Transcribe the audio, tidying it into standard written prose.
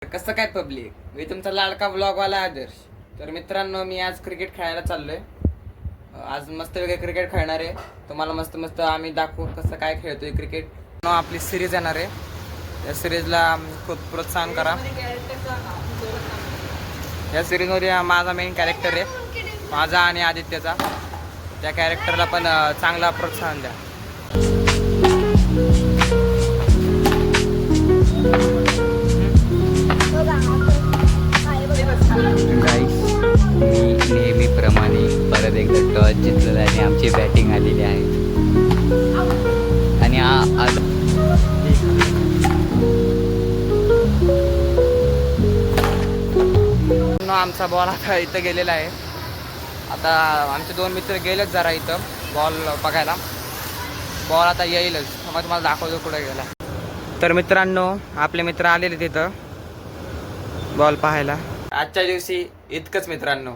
कसं काय पब्लिक, मी तुमचा लाडका ब्लॉगवाला आदर्श. तर मित्रांनो, मी आज क्रिकेट खेळायला चाललोय. आज मस्त वेगळे क्रिकेट खेळणार आहे. तुम्हाला मस्त मस्त आम्ही दाखवू कसं काय खेळतोय क्रिकेट. आपली सिरीज येणार आहे, या सिरीजला खूप प्रोत्साहन करा. या सिरीजमध्ये माझा मेन कॅरेक्टर आहे, माझा आणि आदित्यचा. त्या कॅरेक्टरला पण चांगला प्रोत्साहन द्या. मी नेहमीप्रमाणे परत एकदा टॉस जिंकलेला आणि आमची बॅटिंग आलेली आहे. आणि आमचा बॉल आता इथं गेलेला आहे. आता आमचे दोन मित्र गेलेच जरा इथं बॉल बघायला. बॉल आता येईलच, मग तुम्हाला दाखवतो कुठे गेला. तर मित्रांनो, आपले मित्र आलेले तिथं बॉल पाहायला. आजच्या दिवशी इतकंच मित्रांनो.